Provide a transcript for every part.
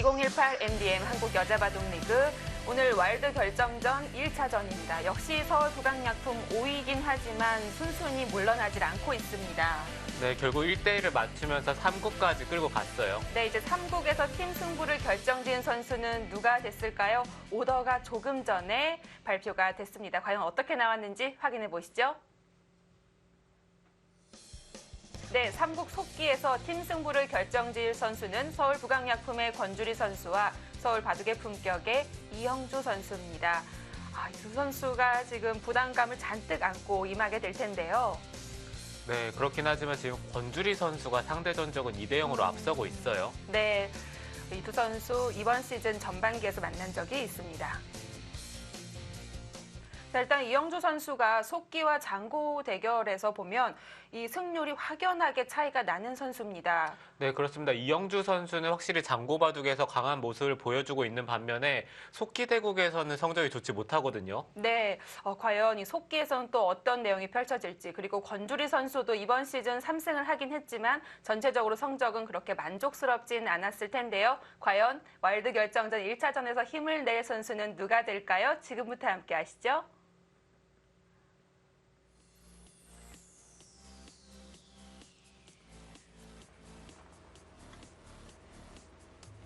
2018 MBM 한국 여자바둑리그 오늘 와일드 결정전 1차전입니다. 역시 서울 부강약품 5위이긴 하지만 순순히 물러나질 않고 있습니다. 네, 결국 1대1을 맞추면서 3국까지 끌고 갔어요. 네, 이제 3국에서 팀 승부를 결정지은 선수는 누가 됐을까요? 오더가 조금 전에 발표가 됐습니다. 과연 어떻게 나왔는지 확인해 보시죠. 네, 3국 속기에서 팀 승부를 결정지을 선수는 서울 부강약품의 권주리 선수와 서울 바둑의 품격의 이영주 선수입니다. 이 두 선수가 지금 부담감을 잔뜩 안고 임하게 될 텐데요. 네, 그렇긴 하지만 지금 권주리 선수가 상대 전적은 2대0으로 앞서고 있어요. 네, 이 두 선수 이번 시즌 전반기에서 만난 적이 있습니다. 자, 일단 이영주 선수가 속기와 장고 대결에서 보면 이 승률이 확연하게 차이가 나는 선수입니다. 네, 그렇습니다. 이영주 선수는 확실히 장고바둑에서 강한 모습을 보여주고 있는 반면에 속기 대국에서는 성적이 좋지 못하거든요. 네, 과연 이 속기에서는 또 어떤 내용이 펼쳐질지, 그리고 권주리 선수도 이번 시즌 3승을 하긴 했지만 전체적으로 성적은 그렇게 만족스럽진 않았을 텐데요. 과연 와일드 결정전 1차전에서 힘을 낼 선수는 누가 될까요? 지금부터 함께 하시죠.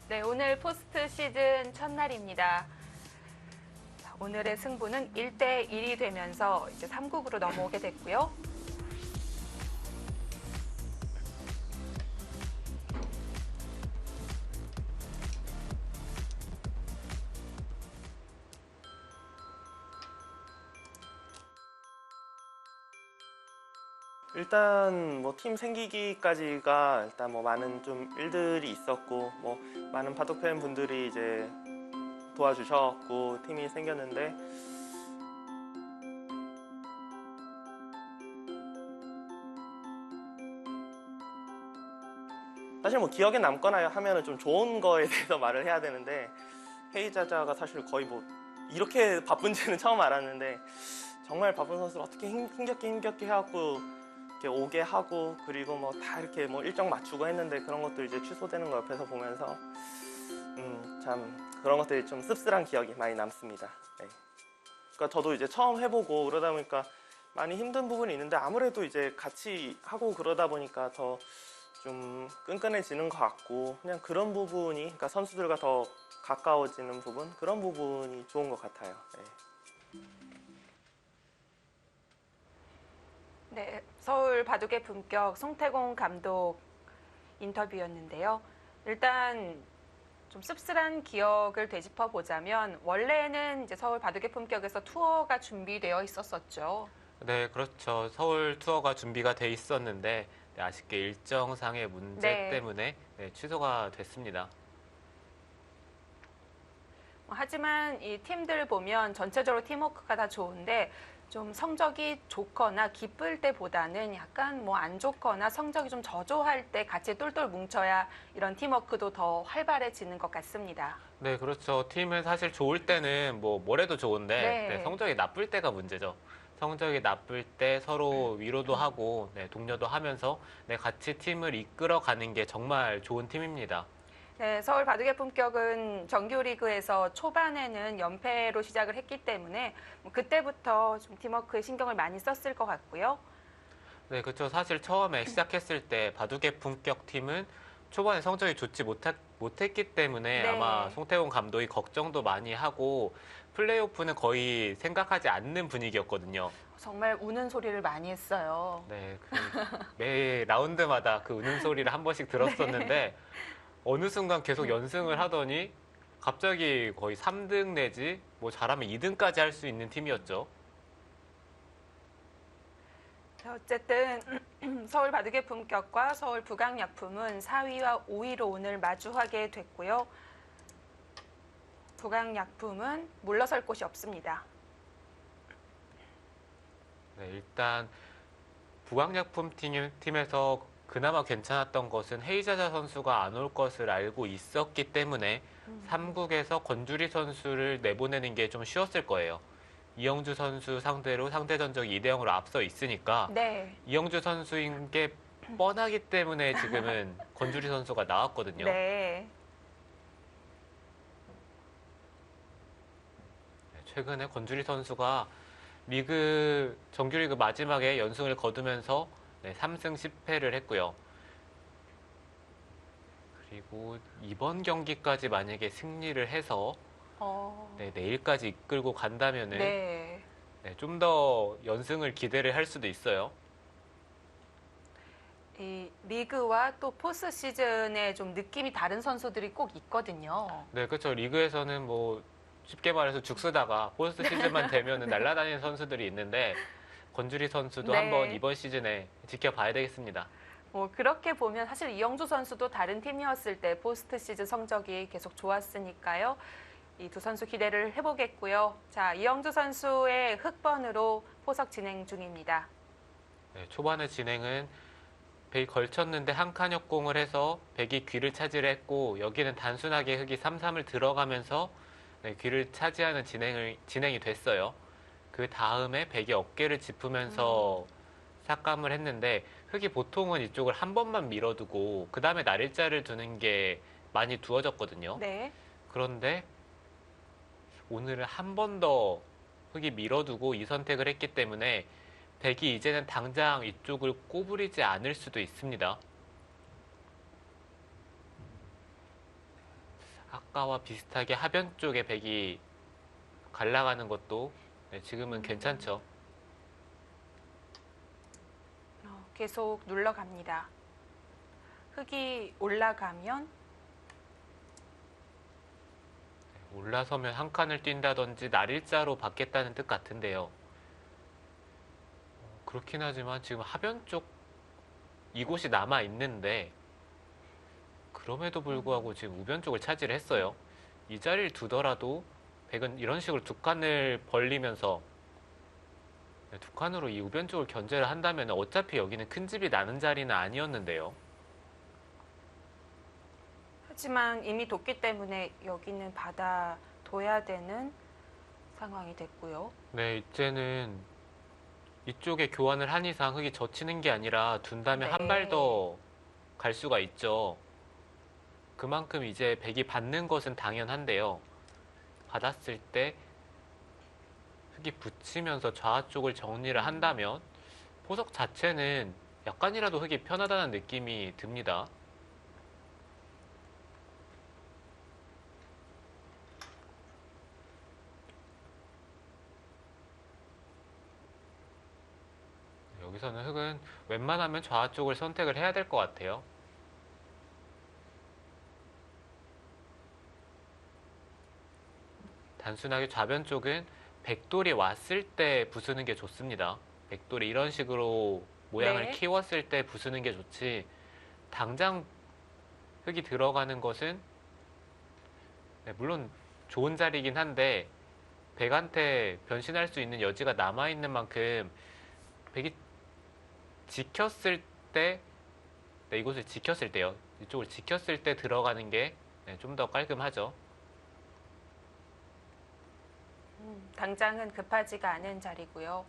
네, 오늘 포스트 시즌 첫날입니다. 오늘의 승부는 1대1이 되면서 이제 3국으로 넘어오게 됐고요. 일단 뭐 팀 생기기까지가 일단 뭐 많은 좀 일들이 있었고 뭐 많은 바둑 팬 분들이 이제 도와주셨고 팀이 생겼는데 사실 뭐 기억에 남거나 하면은 좀 좋은 거에 대해서 말을 해야 되는데 헤이자자가 사실 거의 뭐 이렇게 바쁜지는 처음 알았는데 정말 바쁜 선수를 어떻게 힘겹게 해갖고 이렇게 오게 하고 그리고 뭐 다 이렇게 뭐 일정 맞추고 했는데 그런 것들 이제 취소되는 거 옆에서 보면서 참 그런 것들이 좀 씁쓸한 기억이 많이 남습니다. 네. 그러니까 저도 이제 처음 해보고 그러다 보니까 많이 힘든 부분이 있는데 아무래도 이제 같이 하고 그러다 보니까 더 좀 끈끈해지는 것 같고 그냥 그런 부분이 그러니까 선수들과 더 가까워지는 부분 그런 부분이 좋은 것 같아요. 네. 네, 서울 바둑의 품격 송태공 감독 인터뷰였는데요. 일단 좀 씁쓸한 기억을 되짚어 보자면 원래는 이제 서울 바둑의 품격에서 투어가 준비되어 있었었죠. 네, 그렇죠. 서울 투어가 준비가 돼 있었는데 네, 아쉽게 일정상의 문제 때문에 취소가 됐습니다. 하지만 이 팀들 보면 전체적으로 팀워크가 다 좋은데 좀 성적이 좋거나 기쁠 때보다는 약간 뭐 안 좋거나 성적이 좀 저조할 때 같이 똘똘 뭉쳐야 이런 팀워크도 더 활발해지는 것 같습니다. 네, 그렇죠. 팀은 사실 좋을 때는 뭘 해도 좋은데 성적이 나쁠 때가 문제죠. 성적이 나쁠 때 서로 위로도 하고 독려도 하면서 같이 팀을 이끌어가는 게 정말 좋은 팀입니다. 네, 서울 바둑의 품격은 정규리그에서 초반에는 연패로 시작을 했기 때문에 그때부터 좀 팀워크에 신경을 많이 썼을 것 같고요. 네, 그렇죠. 사실 처음에 시작했을 때 바둑의 품격 팀은 초반에 성적이 좋지 못했기 때문에 아마 송태곤 감독이 걱정도 많이 하고 플레이오프는 거의 생각하지 않는 분위기였거든요. 정말 우는 소리를 많이 했어요. 네, 매 라운드마다 그 우는 소리를 한 번씩 들었었는데 어느 순간 계속 연승을 하더니 갑자기 거의 3등 내지 뭐 잘하면 2등까지 할 수 있는 팀이었죠. 어쨌든 서울 바둑의 품격과 서울 부강약품은 4위와 5위로 오늘 마주하게 됐고요. 부강약품은 물러설 곳이 없습니다. 네, 일단 부강약품 팀에서 그나마 괜찮았던 것은 헤이자자 선수가 안 올 것을 알고 있었기 때문에 3국에서 권주리 선수를 내보내는 게 좀 쉬웠을 거예요. 이영주 선수 상대로 상대 전적이 2대0으로 앞서 있으니까 이영주 선수인 게 뻔하기 때문에 지금은 권주리 선수가 나왔거든요. 네. 최근에 권주리 선수가 리그 정규리그 마지막에 연승을 거두면서 3승 10패를 했고요. 그리고 이번 경기까지 만약에 승리를 해서 내일까지 이끌고 간다면은 네. 좀 더 연승을 기대를 할 수도 있어요. 이 리그와 또 포스트 시즌에 좀 느낌이 다른 선수들이 꼭 있거든요. 네, 그렇죠. 리그에서는 뭐 쉽게 말해서 죽 쓰다가 포스트 시즌만 되면은 날아다니는 선수들이 있는데 권주리 선수도 네. 한번 이번 시즌에 지켜봐야 되겠습니다. 뭐 그렇게 보면 사실 이영주 선수도 다른 팀이었을 때 포스트 시즌 성적이 계속 좋았으니까요. 이 두 선수 기대를 해보겠고요. 자, 이영주 선수의 흑번으로 포석 진행 중입니다. 네, 초반의 진행은 백이 걸쳤는데 한 칸 역공을 해서 백이 귀를 차지를 했고 여기는 단순하게 흑이 3-3을 들어가면서 귀를 차지하는 진행이 됐어요. 그 다음에 백이 어깨를 짚으면서 삭감을 했는데 흑이 보통은 이쪽을 한 번만 밀어두고 그 다음에 날일자를 두는 게 많이 두어졌거든요. 네. 그런데 오늘은 한 번 더 흑이 밀어두고 이 선택을 했기 때문에 백이 이제는 당장 이쪽을 꼬부리지 않을 수도 있습니다. 아까와 비슷하게 하변 쪽에 백이 갈라가는 것도 지금은 괜찮죠. 계속 눌러갑니다. 흑이 올라가면 올라서면 한 칸을 뛴다든지 날일자로 받겠다는 뜻 같은데요. 그렇긴 하지만 지금 하변 쪽 이곳이 남아 있는데 그럼에도 불구하고 지금 우변 쪽을 차지를 했어요. 이 자리를 두더라도 백은 이런 식으로 두 칸을 벌리면서 두 칸으로 이 우변 쪽을 견제를 한다면 어차피 여기는 큰 집이 나는 자리는 아니었는데요. 하지만 이미 뒀기 때문에 여기는 받아둬야 되는 상황이 됐고요. 네, 이제는 이쪽에 교환을 한 이상 흑이 젖히는 게 아니라 둔다면 한 발 더 갈 수가 있죠. 그만큼 이제 백이 받는 것은 당연한데요. 받았을 때 흑이 붙이면서 좌 쪽을 정리를 한다면 포석 자체는 약간이라도 흑이 편하다는 느낌이 듭니다. 여기서는 흑은 웬만하면 좌 쪽을 선택을 해야 될 것 같아요. 단순하게 좌변 쪽은 백돌이 왔을 때 부수는 게 좋습니다. 백돌이 이런 식으로 모양을 네. 키웠을 때 부수는 게 좋지 당장 흑이 들어가는 것은 물론 좋은 자리이긴 한데 백한테 변신할 수 있는 여지가 남아있는 만큼 백이 지켰을 때 이곳을 지켰을 때요. 이쪽을 지켰을 때 들어가는 게 좀 더 깔끔하죠. 당장은 급하지가 않은 자리고요.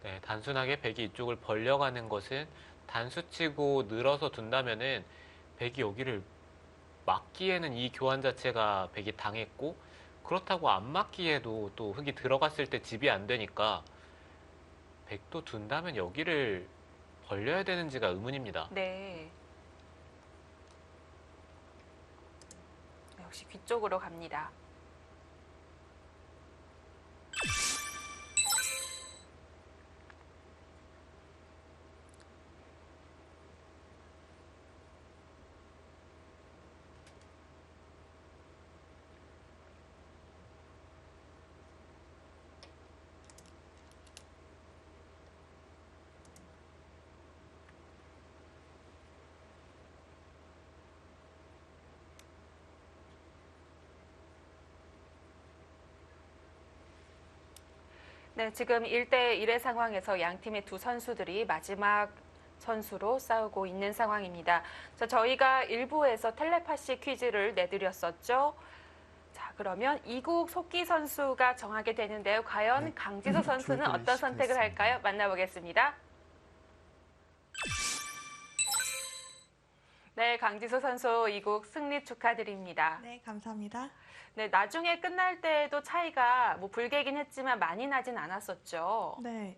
네, 단순하게 백이 이쪽을 벌려가는 것은 단수치고 늘어서 둔다면은 백이 여기를 막기에는 이 교환 자체가 백이 당했고 그렇다고 안 막기에도 또 흑이 들어갔을 때 집이 안 되니까 백도 둔다면 여기를 벌려야 되는지가 의문입니다. 네. 역시 귀 쪽으로 갑니다. 네, 지금 1대1의 상황에서 양 팀의 두 선수들이 마지막 선수로 싸우고 있는 상황입니다. 자, 저희가 1부에서 텔레파시 퀴즈를 내드렸었죠. 자, 그러면 이국 속기 선수가 정하게 되는데요. 과연 강지수 선수는 어떤 선택을 할까요? 만나보겠습니다. 네, 강지수 선수 2국 승리 축하드립니다. 네, 감사합니다. 네, 나중에 끝날 때에도 차이가 뭐 불개긴 했지만 많이 나진 않았었죠. 네,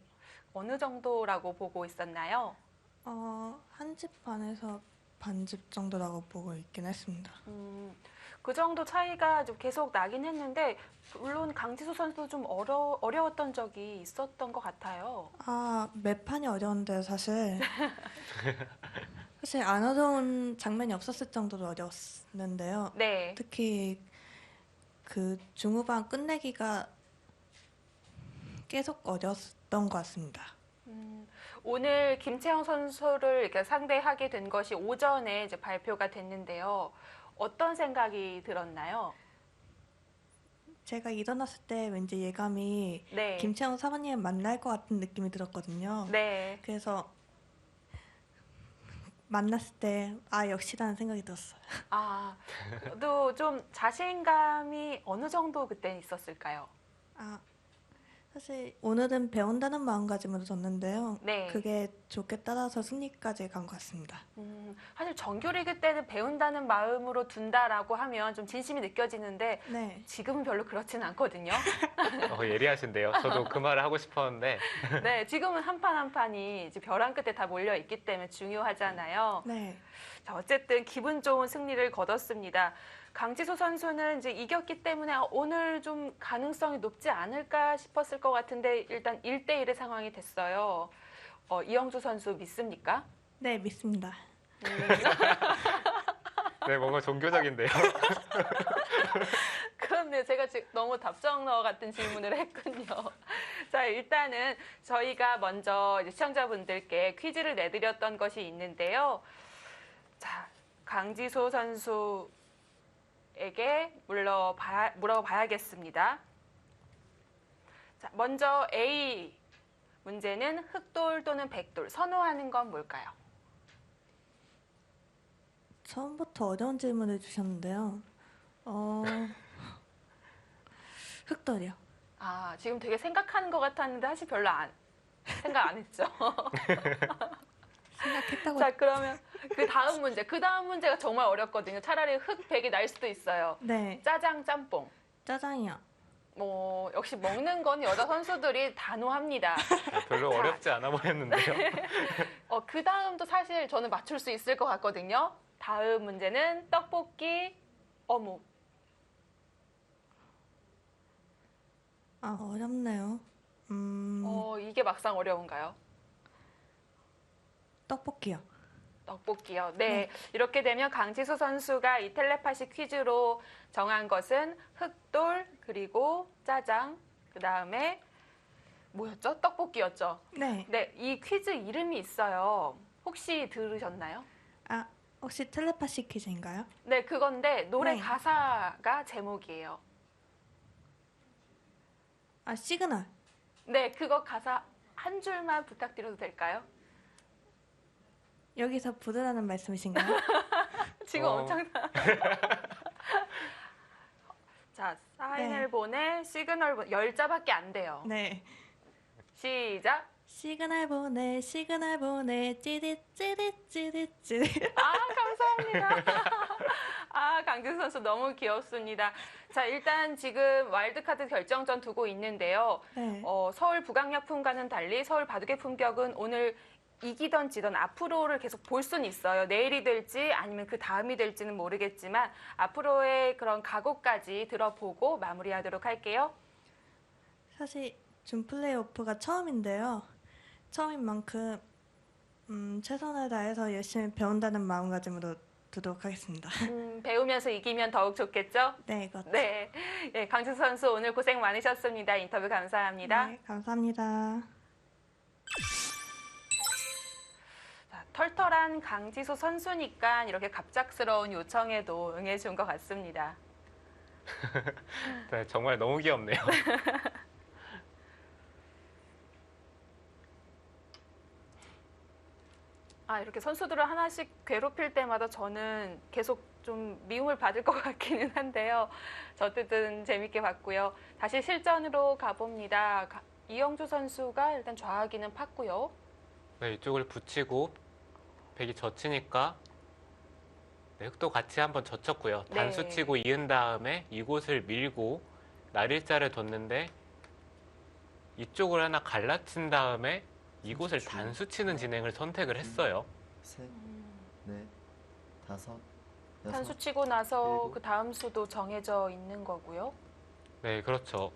어느 정도라고 보고 있었나요? 한 집 반에서 반집 정도라고 보고 있긴 했습니다. 그 정도 차이가 좀 계속 나긴 했는데 물론 강지수 선수도 좀 어려웠던 적이 있었던 것 같아요. 매 판이 어려운데 사실 안 어려운 장면이 없었을 정도로 어려웠는데요. 네. 특히 그 중후반 끝내기가 계속 어려웠던 것 같습니다. 오늘 김채영 선수를 이렇게 상대하게 된 것이 오전에 이제 발표가 됐는데요. 어떤 생각이 들었나요? 제가 일어났을 때 왠지 예감이 네. 김채영 사모님 만날 것 같은 느낌이 들었거든요. 네. 그래서 만났을 때 역시라는 생각이 들었어요. 또 좀 자신감이 어느 정도 그때 있었을까요? 사실 오늘은 배운다는 마음가짐으로 졌는데요. 네. 그게 좋게 따라서 승리까지 간 것 같습니다. 사실 정규리그 때는 배운다는 마음으로 둔다라고 하면 좀 진심이 느껴지는데 네. 지금은 별로 그렇진 않거든요. 예리하신데요. 저도 그 말을 하고 싶었는데 네, 지금은 한 판 한 판이 이제 벼랑 끝에 다 몰려 있기 때문에 중요하잖아요. 네. 자, 어쨌든 기분 좋은 승리를 거뒀습니다. 강지수 선수는 이제 이겼기 때문에 오늘 좀 가능성이 높지 않을까 싶었을 것 같은데 일단 1대1의 상황이 됐어요. 이영주 선수 믿습니까? 네, 믿습니다. 네, 뭔가 종교적인데요. 그런데 제가 지금 너무 답정너 같은 질문을 했군요. 자, 일단은 저희가 먼저 이제 시청자분들께 퀴즈를 내드렸던 것이 있는데요. 자, 강지수 선수에게 물어봐야겠습니다. 자, 먼저 A 문제는 흑돌 또는 백돌 선호하는 건 뭘까요? 처음부터 어려운 질문을 주셨는데요. 흑돌이요. 지금 되게 생각하는 것 같았는데 사실 별로 생각 안 했죠. 생각했다고. 자, 그러면 그 다음 문제. 그 다음 문제가 정말 어렵거든요. 차라리 흑백이 날 수도 있어요. 네, 짜장, 짬뽕. 짜장이요. 역시 먹는 건 여자 선수들이 단호합니다. 별로 자. 어렵지 않아 보였는데요. 그 다음도 사실 저는 맞출 수 있을 것 같거든요. 다음 문제는 떡볶이, 어묵. 어렵네요. 이게 막상 어려운가요? 떡볶이요. 떡볶이요. 네. 이렇게 되면 강지수 선수가 이 텔레파시 퀴즈로 정한 것은 흑돌, 그리고 짜장, 그 다음에 뭐였죠? 떡볶이였죠. 네. 네. 이 퀴즈 이름이 있어요. 혹시 들으셨나요? 혹시 텔레파시 퀴즈인가요? 네, 그건데 노래 네. 가사가 제목이에요. 시그널. 네, 그거 가사 한 줄만 부탁드려도 될까요? 여기서 부르라는 말씀이신가요? 지금 엄청나. 자, 사인을 네. 보내, 시그널 보내. 10자밖에 안 돼요. 네. 시작. 시그널 보내, 찌릿, 찌릿, 찌릿, 찌릿. 감사합니다. 강지수 선수 너무 귀엽습니다. 자, 일단 지금 와일드카드 결정전 두고 있는데요. 네. 서울 북악약품과는 달리 서울 바둑의 품격은 오늘 이기던 지던 앞으로를 계속 볼 수는 있어요. 내일이 될지 아니면 그 다음이 될지는 모르겠지만 앞으로의 그런 각오까지 들어보고 마무리하도록 할게요. 사실 준 플레이오프가 처음인데요. 처음인 만큼 최선을 다해서 열심히 배운다는 마음가짐으로 두도록 하겠습니다. 배우면서 이기면 더욱 좋겠죠? 네, 그렇죠. 네. 네, 강지수 선수 오늘 고생 많으셨습니다. 인터뷰 감사합니다. 네, 감사합니다. 자, 털털한 강지수 선수니까 이렇게 갑작스러운 요청에도 응해준 것 같습니다. 네, 정말 너무 귀엽네요. 이렇게 선수들을 하나씩 괴롭힐 때마다 저는 계속 좀 미움을 받을 것 같기는 한데요. 저 어쨌든 재밌게 봤고요. 다시 실전으로 가봅니다. 이영주 선수가 일단 좌하기는 팠고요. 네, 이쪽을 붙이고 백이 젖히니까 네, 흑도 같이 한번 젖혔고요. 네. 단수 치고 이은 다음에 이곳을 밀고 날일자를 뒀는데 이쪽을 하나 갈라친 다음에 이곳을 30초. 단수 치는 진행을 선택을 했어요. 셋, 넷, 다섯, 여섯, 단수 치고 나서 일곱. 그 다음 수도 정해져 있는 거고요. 네, 그렇죠.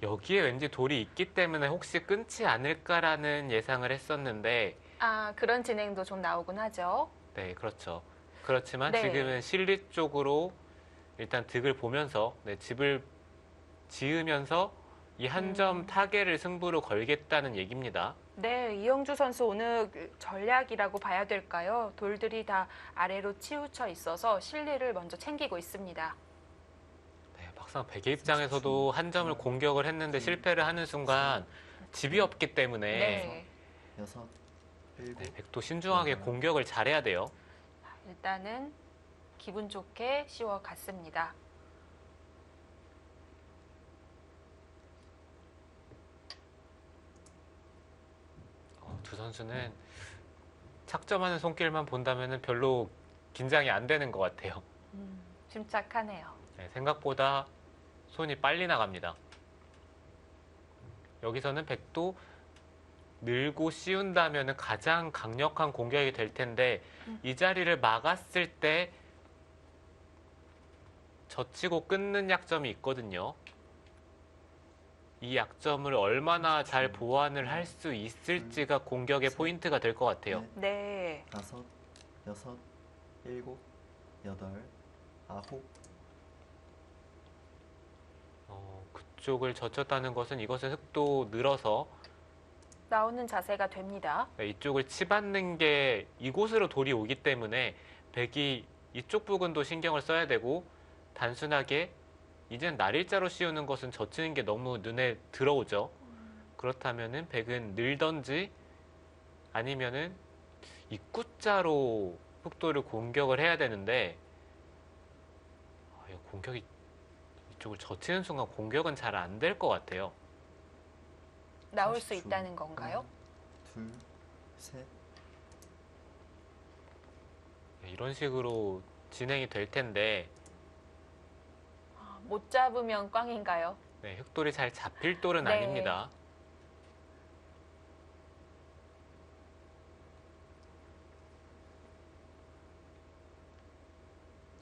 여기에 왠지 돌이 있기 때문에 혹시 끊지 않을까라는 예상을 했었는데, 아, 그런 진행도 좀 나오곤 하죠. 네, 그렇죠. 그렇지만 네. 지금은 실리 쪽으로 일단 득을 보면서 네, 집을 지으면서 이 한 점 타계를 승부로 걸겠다는 얘기입니다. 네, 이영주 선수 오늘 전략이라고 봐야 될까요? 돌들이 다 아래로 치우쳐 있어서 실리를 먼저 챙기고 있습니다. 네, 막상 백의 입장에서도 한 점을 공격을 했는데 실패를 하는 순간 집이 없기 때문에 네, 여섯, 일곱, 네, 백도 신중하게 공격을 잘해야 돼요. 일단은 기분 좋게 씌워갔습니다. 두 선수는 착점하는 손길만 본다면 별로 긴장이 안 되는 것 같아요. 침착하네요. 네, 생각보다 손이 빨리 나갑니다. 여기서는 백도 늘고 씌운다면 가장 강력한 공격이 될 텐데 이 자리를 막았을 때 젖히고 끊는 약점이 있거든요. 이 약점을 얼마나 잘 보완을 할 수 있을지가 공격의 포인트가 될 것 같아요. 넷, 네, 다섯, 여섯, 일곱, 여덟, 아홉, 그쪽을 젖혔다는 것은 이것은 흙도 늘어서 나오는 자세가 됩니다. 네, 이쪽을 치받는 게 이곳으로 돌이 오기 때문에 백이 이쪽 부분도 신경을 써야 되고 단순하게 이젠 날일자로 씌우는 것은 젖히는 게 너무 눈에 들어오죠. 그렇다면은 백은 늘던지 아니면은 입구자로 흑도를 공격을 해야 되는데 이거 공격이 이쪽을 젖히는 순간 공격은 잘 안 될 것 같아요. 나올 수 30초. 있다는 건가요? 둘, 셋, 네, 이런 식으로 진행이 될 텐데 못 잡으면 꽝인가요? 네, 흑돌이 잘 잡힐 돌은 네. 아닙니다.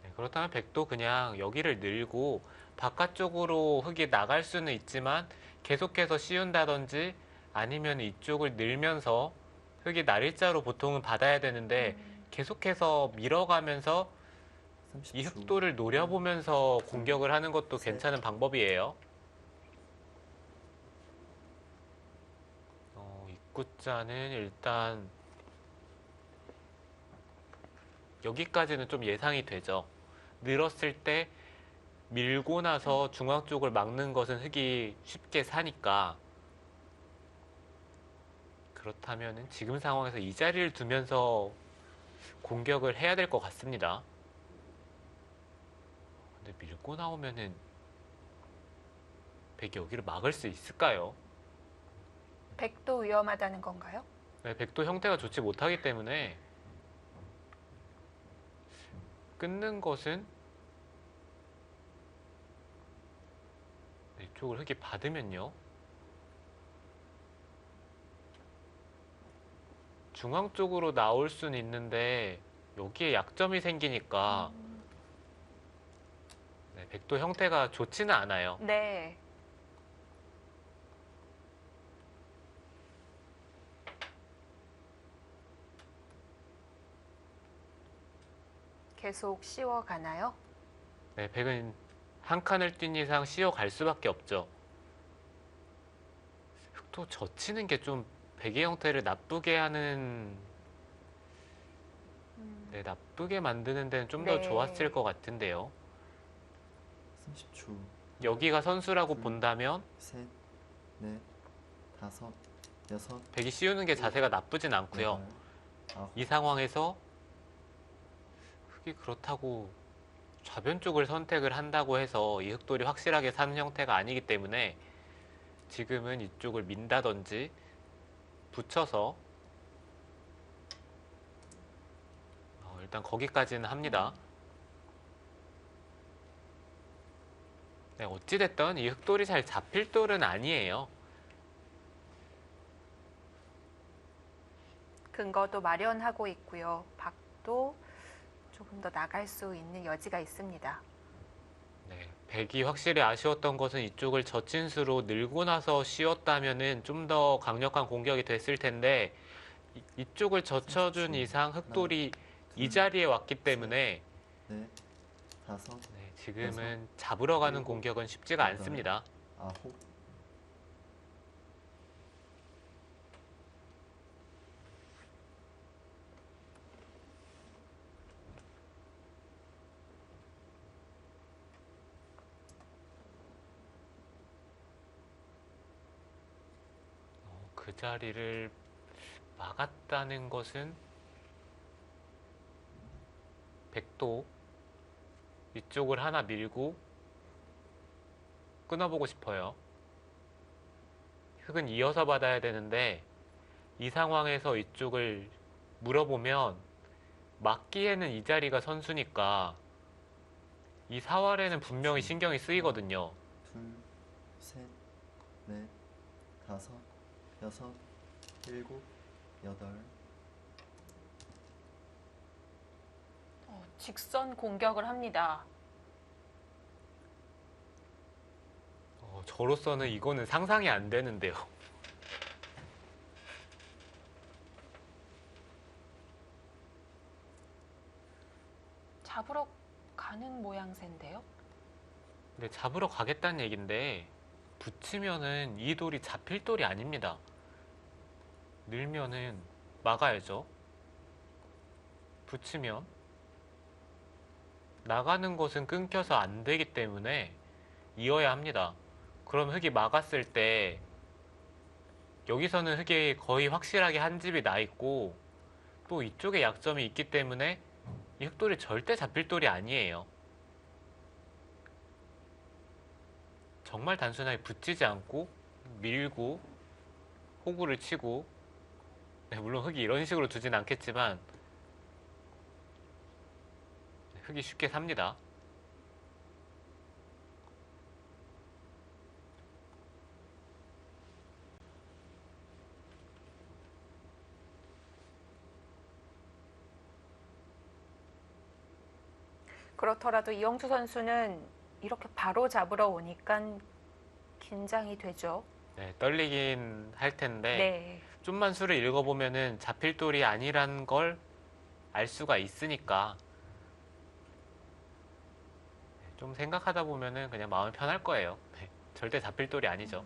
네, 그렇다면 백도 그냥 여기를 늘고 바깥쪽으로 흙이 나갈 수는 있지만 계속해서 씌운다든지 아니면 이쪽을 늘면서 흙이 날일자로 보통은 받아야 되는데 계속해서 밀어가면서 이 30초. 흑도를 노려보면서 공격을 하는 것도 셋. 괜찮은 방법이에요. 입구자는 일단 여기까지는 좀 예상이 되죠. 늘었을 때 밀고 나서 중앙 쪽을 막는 것은 흙이 쉽게 사니까 그렇다면 지금 상황에서 이 자리를 두면서 공격을 해야 될 것 같습니다. 근데 밀고 나오면은 백이 여기를 막을 수 있을까요? 백도 위험하다는 건가요? 네, 백도 형태가 좋지 못하기 때문에 끊는 것은 네, 이쪽을 흙이 받으면요. 중앙 쪽으로 나올 수는 있는데 여기에 약점이 생기니까 네, 백도 형태가 좋지는 않아요. 네. 계속 씌워가나요? 네, 백은 한 칸을 뛴 이상 씌어갈 수밖에 없죠. 흙도 젖히는 게 좀 백의 형태를 나쁘게 하는, 네, 나쁘게 만드는 데는 좀 더 네. 좋았을 것 같은데요. 30초. 여기가 선수라고 본다면 셋, 넷, 다섯, 여섯, 백이 씌우는 게 자세가 나쁘진 않고요. 여덟, 아홉, 이 상황에서 흙이 그렇다고 좌변 쪽을 선택을 한다고 해서 이 흑돌이 확실하게 사는 형태가 아니기 때문에 지금은 이쪽을 민다든지 붙여서 일단 거기까지는 합니다. 네, 어찌됐든 이 흑돌이 잘 잡힐 돌은 아니에요. 근거도 마련하고 있고요. 박도 조금 더 나갈 수 있는 여지가 있습니다. 네, 백이 확실히 아쉬웠던 것은 이쪽을 젖힌수로 늘고 나서 쉬었다면은 좀 더 강력한 공격이 됐을 텐데 이쪽을 젖혀준 이상 흑돌이 이 자리에 왔기 때문에 넷, 다섯, 네, 지금은 잡으러 가는 공격은 쉽지가 않습니다. 아홉, 그 자리를 막았다는 것은 백도 이쪽을 하나 밀고 끊어보고 싶어요. 흑은 이어서 받아야 되는데 이 상황에서 이쪽을 물어보면 막기에는 이 자리가 선수니까 이 사활에는 분명히 신경이 쓰이거든요. 둘, 셋, 넷, 다섯, 여섯, 일곱, 여덟, 직선 공격을 합니다. 저로서는 이거는 상상이 안 되는데요. 잡으러 가는 모양새인데요. 근데 잡으러 가겠다는 얘긴데 붙이면은 이 돌이 잡힐 돌이 아닙니다. 늘면은 막아야죠. 붙이면 나가는 것은 끊겨서 안 되기 때문에 이어야 합니다. 그럼 흑이 막았을 때 여기서는 흑이 거의 확실하게 한 집이 나 있고 또 이쪽에 약점이 있기 때문에 이 흑돌이 절대 잡힐 돌이 아니에요. 정말 단순하게 붙이지 않고 밀고 호구를 치고, 네, 물론 흑이 이런 식으로 두진 않겠지만 흑이 쉽게 삽니다. 그렇더라도 이영주 선수는 이렇게 바로 잡으러 오니까 긴장이 되죠. 네, 떨리긴 할 텐데 네. 좀만 수를 읽어보면은 잡힐 돌이 아니란 걸 알 수가 있으니까 좀 생각하다 보면은 그냥 마음이 편할 거예요. 네, 절대 잡힐 돌이 아니죠.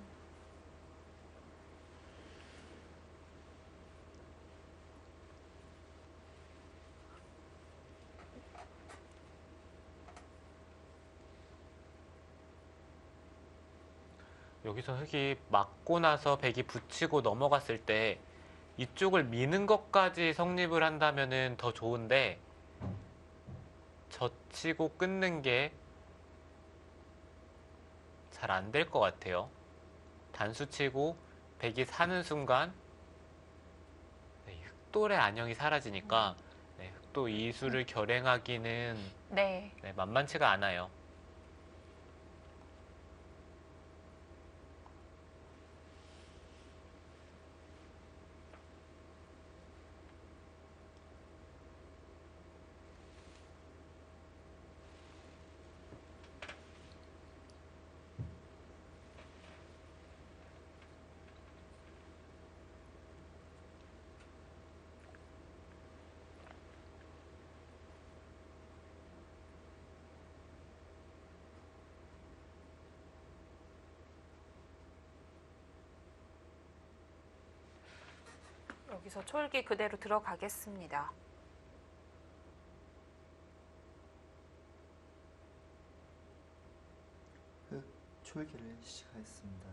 여기서 흑이 맞고 나서 백이 붙이고 넘어갔을 때 이쪽을 미는 것까지 성립을 한다면은 더 좋은데 젖히고 끊는 게 잘 안 될 것 같아요. 단수 치고 백이 사는 순간 네, 흑돌의 안형이 사라지니까 네, 흑도 이 수를 결행하기는 네. 네, 만만치가 않아요. 여기서 촐기 그대로 들어가겠습니다. 흑, 촐기를 시작하였습니다.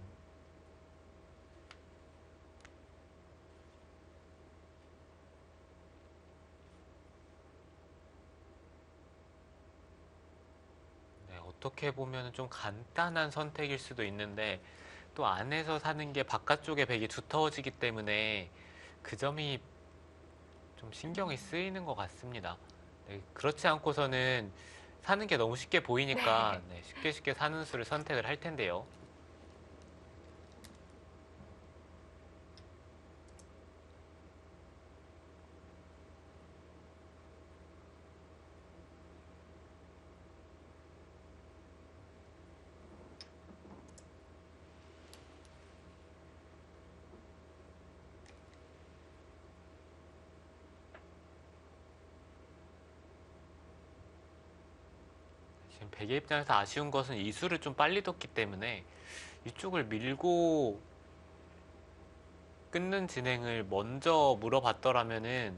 네, 어떻게 보면 좀 간단한 선택일 수도 있는데 또 안에서 사는 게 바깥쪽에 백이 두터워지기 때문에 그 점이 좀 신경이 쓰이는 것 같습니다. 네, 네, 그렇지 않고서는 사는 게 너무 쉽게 보이니까 네, 쉽게 쉽게 사는 수를 선택을 할 텐데요. 지금 백의 입장에서 아쉬운 것은 이 수를 좀 빨리 뒀기 때문에 이쪽을 밀고 끊는 진행을 먼저 물어봤더라면은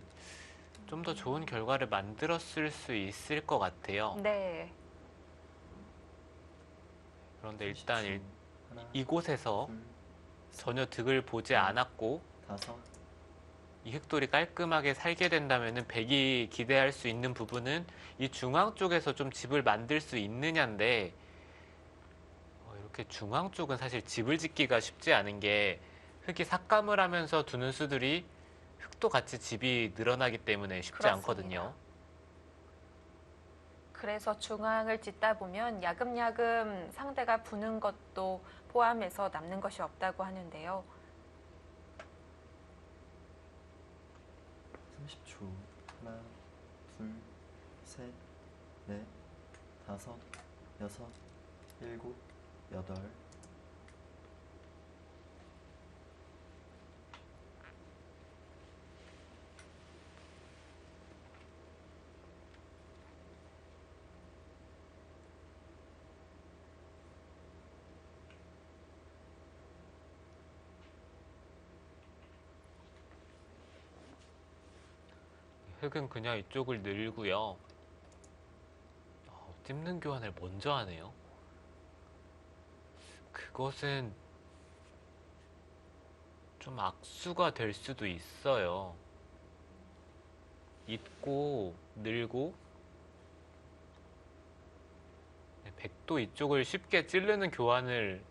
좀 더 좋은 결과를 만들었을 수 있을 것 같아요. 네. 그런데 일단 30초. 하나, 이곳에서 둘, 전혀 득을 보지 않았고 다섯, 이 흑돌이 깔끔하게 살게 된다면은 백이 기대할 수 있는 부분은 이 중앙 쪽에서 좀 집을 만들 수 있느냐인데 이렇게 중앙 쪽은 사실 집을 짓기가 쉽지 않은 게 흑이 삭감을 하면서 두는 수들이 흑도 같이 집이 늘어나기 때문에 쉽지 그렇습니다. 않거든요. 그래서 중앙을 짓다 보면 야금야금 상대가 부는 것도 포함해서 남는 것이 없다고 하는데요. 30초. 하나, 둘, 셋, 넷, 다섯, 여섯, 일곱, 여덟. 흑은 그냥 이쪽을 늘고요. 찝는 교환을 먼저 하네요. 그것은 좀 악수가 될 수도 있어요. 잊고 늘고 백도 이쪽을 쉽게 찌르는 교환을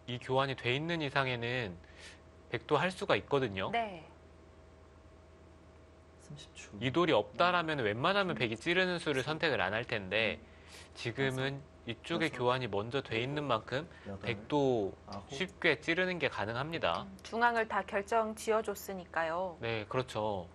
이 교환이 돼 있는 이상에는 백도 할 수가 있거든요. 네. 30초. 이 돌이 없다라면 웬만하면 백이 찌르는 수를 선택을 안 할 텐데 지금은 이쪽에 여섯, 교환이 먼저 돼 있는 만큼 여덟, 백도 아홉, 쉽게 찌르는 게 가능합니다. 중앙을 다 결정 지어줬으니까요. 네, 그렇죠.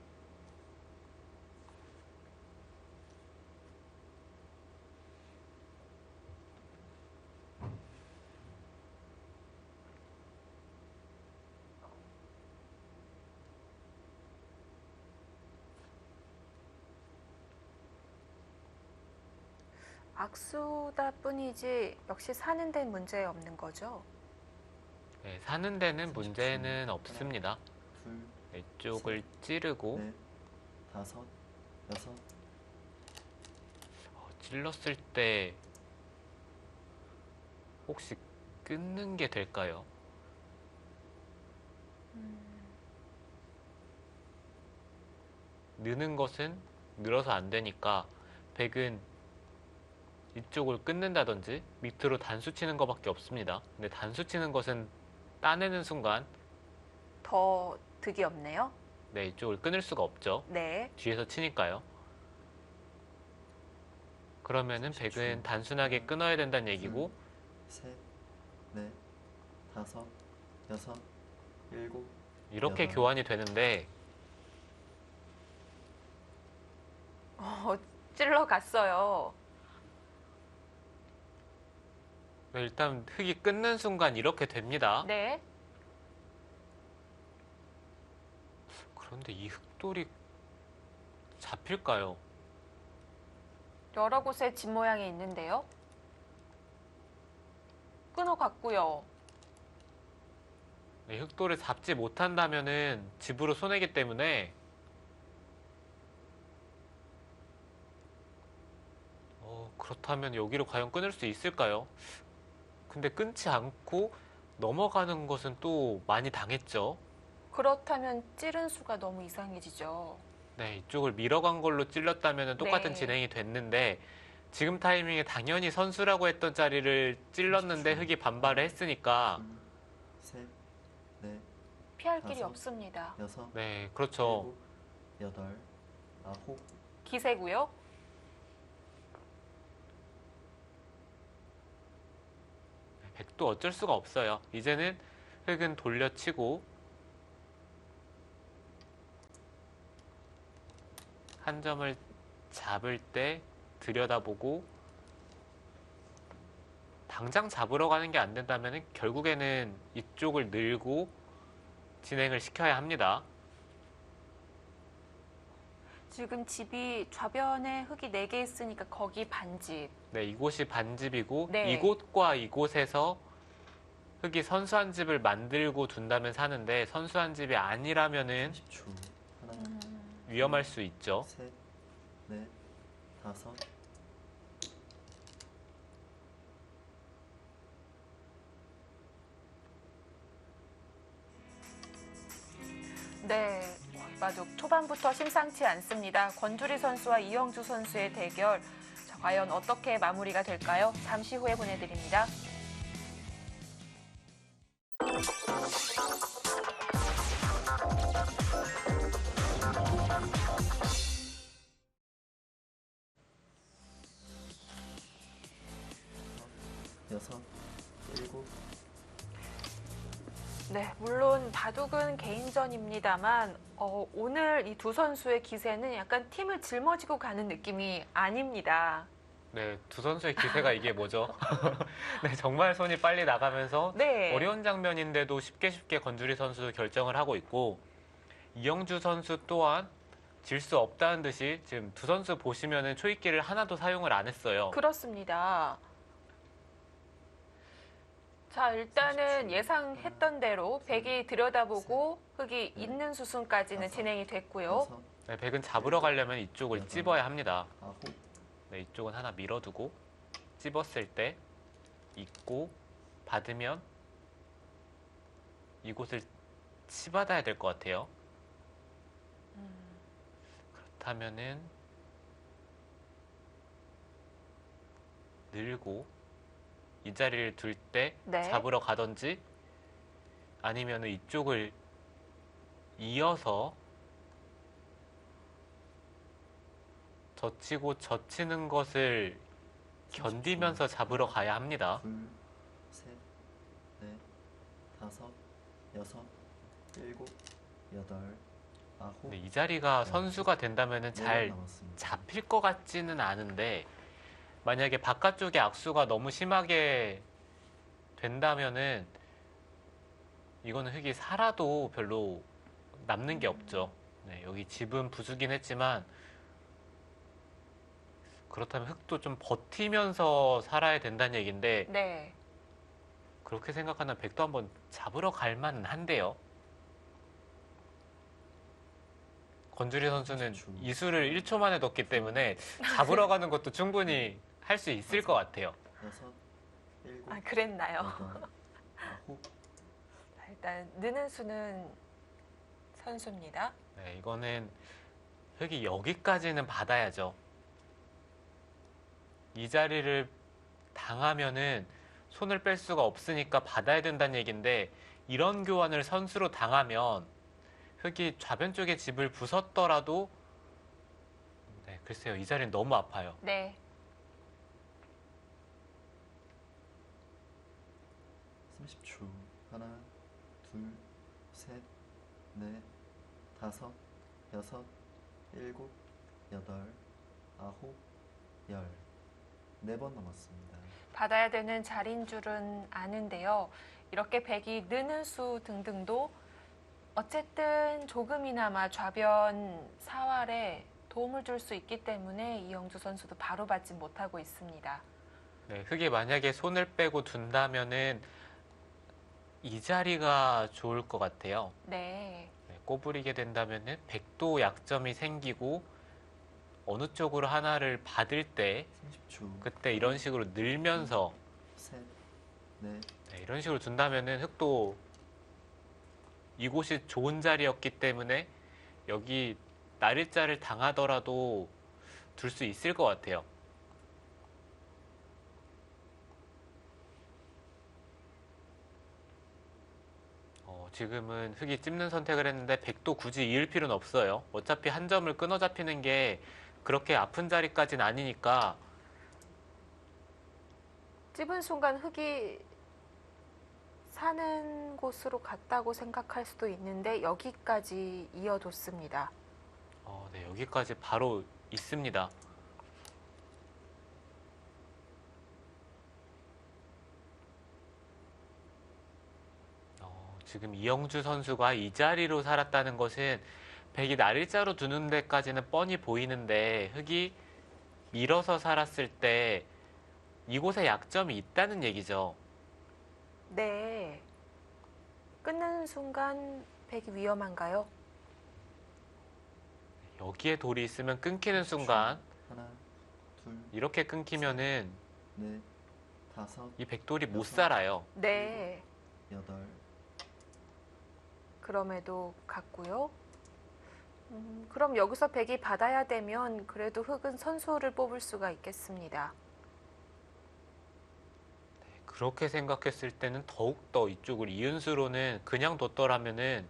악수다 뿐이지 역시 사는 데는 문제 없는 거죠. 네, 사는 데는 문제는 없습니다. 둘, 이쪽을 찌르고 넷, 다섯, 여섯, 찔렀을 때 혹시 끊는 게 될까요? 느는 것은 늘어서 안 되니까 백은 이쪽을 끊는다든지 밑으로 단수 치는 것밖에 없습니다. 근데 단수 치는 것은 따내는 순간 더 득이 없네요. 네, 이쪽을 끊을 수가 없죠. 네. 뒤에서 치니까요. 그러면은 백은 단순하게 끊어야 된다는 얘기고 셋, 넷, 다섯, 여섯, 일곱, 이렇게 여덟. 교환이 되는데 찔러 갔어요. 일단 흑이 끊는 순간 이렇게 됩니다. 네. 그런데 이 흑돌이 잡힐까요? 여러 곳에 집 모양이 있는데요. 끊어갔고요. 네, 흑돌을 잡지 못한다면은 집으로 손해기 때문에 그렇다면 여기로 과연 끊을 수 있을까요? 근데 끊지 않고 넘어가는 것은 또 많이 당했죠. 그렇다면 찌른 수가 너무 이상해지죠. 네, 이쪽을 밀어간 걸로 찔렀다면 똑같은 네. 진행이 됐는데 지금 타이밍에 당연히 선수라고 했던 자리를 찔렀는데 흑이 반발을 했으니까 둘, 셋, 넷, 피할 길이 다섯. 없습니다. 여섯, 네, 그렇죠. 일곱, 여덟, 아홉, 기세고요. 백도 어쩔 수가 없어요. 이제는 흙은 돌려치고 한 점을 잡을 때 들여다보고 당장 잡으러 가는 게 안 된다면 결국에는 이쪽을 늘고 진행을 시켜야 합니다. 지금 집이 좌변에 흙이 4개 있으니까 거기 반집. 네, 이곳이 반집이고 네. 이곳과 이곳에서 흙이 선수한 집을 만들고 둔다면 사는데 선수한 집이 아니라면은 30초. 하나, 위험할 수 있죠. 셋, 넷, 다섯, 네, 맞아. 초반부터 심상치 않습니다. 권주리 선수와 이영주 선수의 대결. 자, 과연 어떻게 마무리가 될까요? 잠시 후에 보내드립니다. 여섯, 일곱, 네, 물론 바둑은 개인전입니다만 오늘 이 두 선수의 기세는 약간 팀을 짊어지고 가는 느낌이 아닙니다. 네, 두 선수의 기세가 이게 뭐죠? 네, 정말 손이 빨리 나가면서 네. 어려운 장면인데도 쉽게 권주리 선수 결정을 하고 있고 이영주 선수 또한 질 수 없다는 듯이 지금 두 선수 보시면은 초입기를 하나도 사용을 안 했어요. 그렇습니다. 자, 일단은 예상했던 대로 백이 들여다보고 흙이 있는 수순까지는 진행이 됐고요. 여섯, 네, 백은 잡으러 가려면 이쪽을 찝어야 합니다. 아홉, 네, 이쪽은 하나 밀어두고 찝었을 때 있고 받으면 이곳을 치받아야 될 것 같아요. 그렇다면은 늘고 이 자리를 둘 때 네. 잡으러 가든지 아니면 이쪽을 이어서 젖히고 젖히는 것을 견디면서 잡으러 가야 합니다. 둘, 셋, 넷, 다섯, 여섯, 일곱, 여덟, 아홉. 근데 이 자리가 선수가 된다면 네 잘 번 남았습니다. 잡힐 것 같지는 않은데 만약에 바깥쪽에 악수가 너무 심하게 된다면은 이거는 흙이 살아도 별로 남는 게 없죠. 네, 여기 집은 부수긴 했지만 그렇다면 흙도 좀 버티면서 살아야 된다는 얘기인데 네. 그렇게 생각하면 백도 한번 잡으러 갈 만은 한데요. 권주리 선수는 이수를 1초 만에 넣었기 때문에 잡으러 가는 것도 충분히 할 수 있을 것 같아요. 여섯, 일곱, 아, 그랬나요? 여덟, 아홉, 자, 일단 느는 수는 선수입니다. 네, 이거는 흙이 여기까지는 받아야죠. 이 자리를 당하면은 손을 뺄 수가 없으니까 받아야 된다는 얘기인데 이런 교환을 선수로 당하면 흙이 좌변 쪽에 집을 부쉈더라도 네, 글쎄요. 이 자리는 너무 아파요. 네. 30초. 하나, 둘, 셋, 넷, 다섯, 여섯, 일곱, 여덟, 아홉, 열. 4번 남았습니다. 받아야 되는 자리인 줄은 아는데요. 이렇게 백이 느는 수 등등도 어쨌든 조금이나마 좌변 사활에 도움을 줄 수 있기 때문에 이영주 선수도 바로 받지 못하고 있습니다. 네, 흙이 만약에 손을 빼고 둔다면은 이 자리가 좋을 것 같아요. 네. 네, 꼬부리게 된다면은 백도 약점이 생기고 어느 쪽으로 하나를 받을 때 30초. 그때 이런 식으로 늘면서 셋, 넷, 네, 이런 식으로 둔다면은 흙도 이곳이 좋은 자리였기 때문에 여기 날일자를 당하더라도 둘 수 있을 것 같아요. 지금은 흑이 찝는 선택을 했는데 백도 굳이 이을 필요는 없어요. 어차피 한 점을 끊어 잡히는 게 그렇게 아픈 자리까지는 아니니까. 찝은 순간 흑이 사는 곳으로 갔다고 생각할 수도 있는데 여기까지 이어뒀습니다. 네, 여기까지 바로 있습니다. 지금 이영주 선수가 이 자리로 살았다는 것은 백이 날일자로 두는 데까지는 뻔히 보이는데 흑이 밀어서 살았을 때 이곳에 약점이 있다는 얘기죠. 네. 끊는 순간 백이 위험한가요? 여기에 돌이 있으면 끊기는 순간 하나, 둘, 이렇게 끊기면은 넷, 다섯, 이 백돌이 못 살아요. 네. 여덟, 그럼에도 같고요. 그럼 여기서 백이 받아야 되면 그래도 흑은 선수를 뽑을 수가 있겠습니다. 그렇게 생각했을 때는 더욱더 이쪽을 이은수로는 그냥 뒀더라면은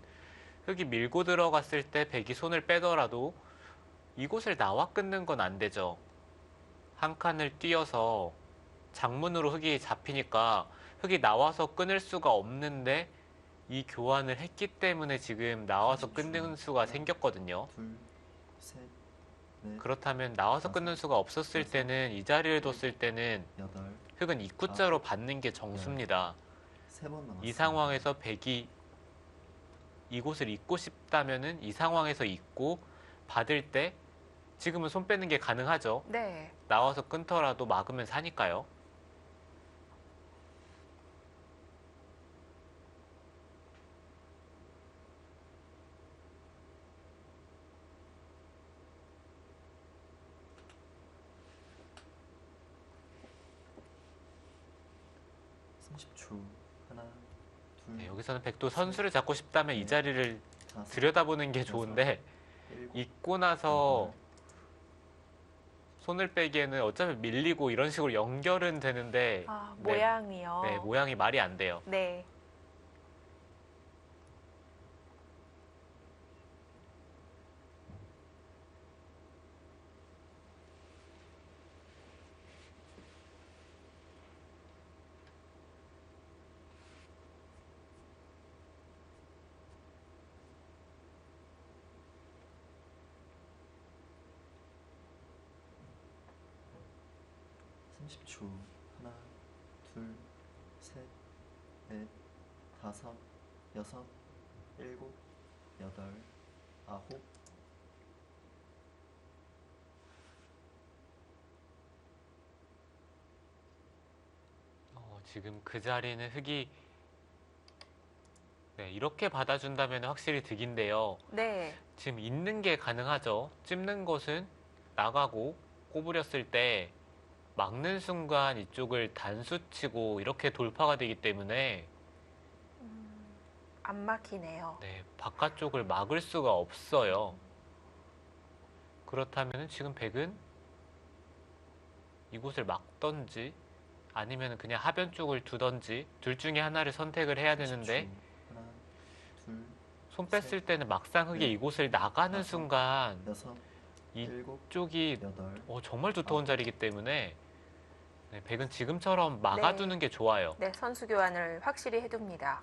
흑이 밀고 들어갔을 때 백이 손을 빼더라도 이곳을 나와 끊는 건 안 되죠. 한 칸을 띄어서 장문으로 흑이 잡히니까 흑이 나와서 끊을 수가 없는데 이 교환을 했기 때문에 지금 나와서 끊는 수가 생겼거든요. 둘, 셋, 넷, 그렇다면 나와서 끊는 수가 없었을 때는 이 자리를 뒀을 때는 여덟, 흑은 입구자로 받는 게 정수입니다. 세 번 남았습니다. 이 상황에서 백이 이곳을 잇고 싶다면은 이 상황에서 잇고 받을 때 지금은 손 빼는 게 가능하죠. 네. 나와서 끊더라도 막으면 사니까요. (30초) 하나, 둘, 네, 여기서는 백도 선수를 잡고 싶다면 이 자리를 다섯, 들여다보는 게 좋은데 일곱, 잇고 나서 손을 빼기에는 어차피 밀리고 이런 식으로 연결은 되는데 아, 네, 모양이요. 네, 모양이 말이 안 돼요. 네. (30초) 하나, 둘, 셋, 넷, 다섯, 여섯, 일곱, 여덟, 아홉, 지금 그 자리는 흑이 네, 이렇게 받아준다면 확실히 득인데요. 네. 지금 있는 게 가능하죠. 찝는 것은 나가고 꼬부렸을 때 막는 순간 이쪽을 단수치고 이렇게 돌파가 되기 때문에 안 막히네요. 네, 바깥쪽을 막을 수가 없어요. 그렇다면 지금 백은 이곳을 막던지 아니면 그냥 하변 쪽을 두던지 둘 중에 하나를 선택을 해야 되는데 30초. 하나, 둘, 손 뺐을 때는 막상 흑이 넷, 이곳을 나가는 다섯, 순간 여섯, 일곱, 이쪽이 여덟, 정말 두터운 자리이기 때문에 네, 백은 지금처럼 막아두는 게 좋아요. 네, 선수 교환을 확실히 해둡니다.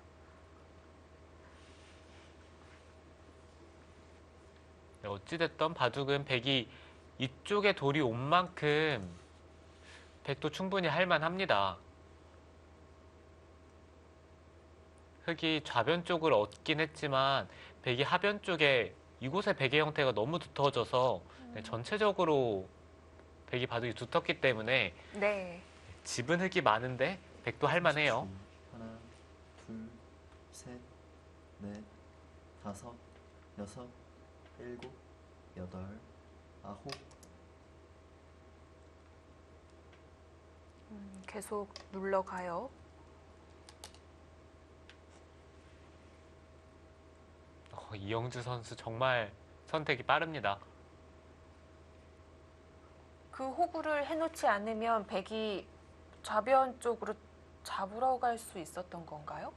네, 어찌됐든 바둑은 백이 이쪽에 돌이 온 만큼 백도 충분히 할만합니다. 흑이 좌변 쪽을 얻긴 했지만 백이 하변 쪽에 이곳의 백의 형태가 너무 두터워져서 네, 전체적으로 백이 바둑이 두텁기 때문에 네. 집은 흑이 많은데 백도 할만해요. 30초. 하나, 둘, 셋, 넷, 다섯, 여섯, 일곱, 여덟, 아홉, 계속 눌러가요. 이영주 선수 정말 선택이 빠릅니다. 그 호구를 해놓지 않으면 백이 좌변 쪽으로 잡으러 갈 수 있었던 건가요?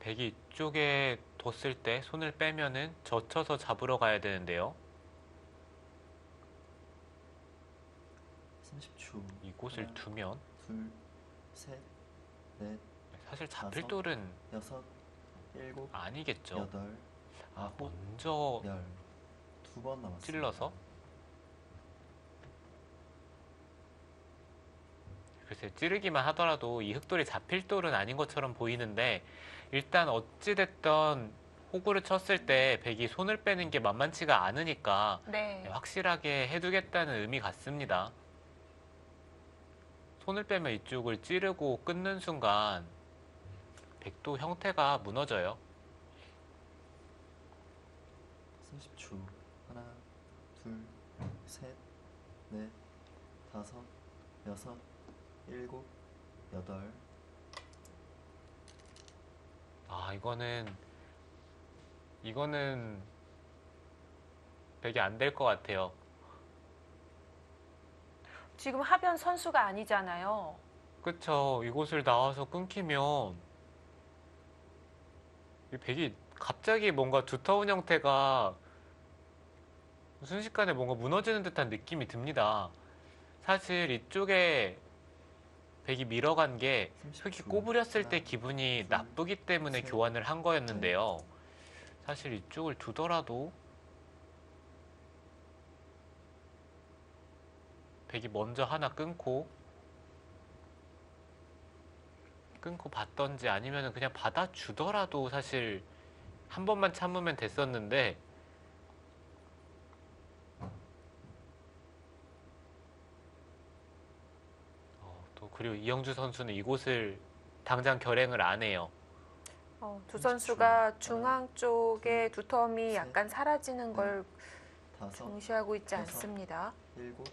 백이 이쪽에 뒀을 때 손을 빼면은 젖혀서 잡으러 가야 되는데요. 30초. 이곳을 하나, 두면 둘, 셋, 넷, 사실 잡힐 다섯, 돌은 여섯, 일곱, 아니겠죠. 여덟, 아, 아홉, 먼저 열. 2번 남았습니다. 찔러서? 글쎄, 찌르기만 하더라도 이 흑돌이 잡힐 돌은 아닌 것처럼 보이는데, 일단 어찌됐던 호구를 쳤을 때 백이 손을 빼는 게 만만치가 않으니까 네. 확실하게 해두겠다는 의미 같습니다. 손을 빼면 이쪽을 찌르고 끊는 순간 백도 형태가 무너져요. 30초. 하나, 둘, 셋, 넷, 다섯, 여섯, 일곱, 여덟. 아, 이거는 백이 안 될 것 같아요. 지금 하변 선수가 아니잖아요. 그쵸. 이곳을 나와서 끊기면 이 백이 갑자기 뭔가 두터운 형태가 순식간에 뭔가 무너지는 듯한 느낌이 듭니다. 사실 이쪽에 백이 밀어간 게 흙이 30초. 꼬부렸을 때 하나, 기분이 둘, 나쁘기 때문에 셋, 교환을 한 거였는데요. 사실 이쪽을 두더라도 백이 먼저 하나 끊고 받던지 아니면 그냥 받아주더라도 사실 한 번만 참으면 됐었는데, 또 그리고 이영주 선수는 이곳을 당장 결행을 안 해요. 두 30초. 선수가 중앙 쪽에 두텀이 셋, 약간 사라지는 걸 다섯, 경시하고 있지 여섯. 않습니다. 일곱.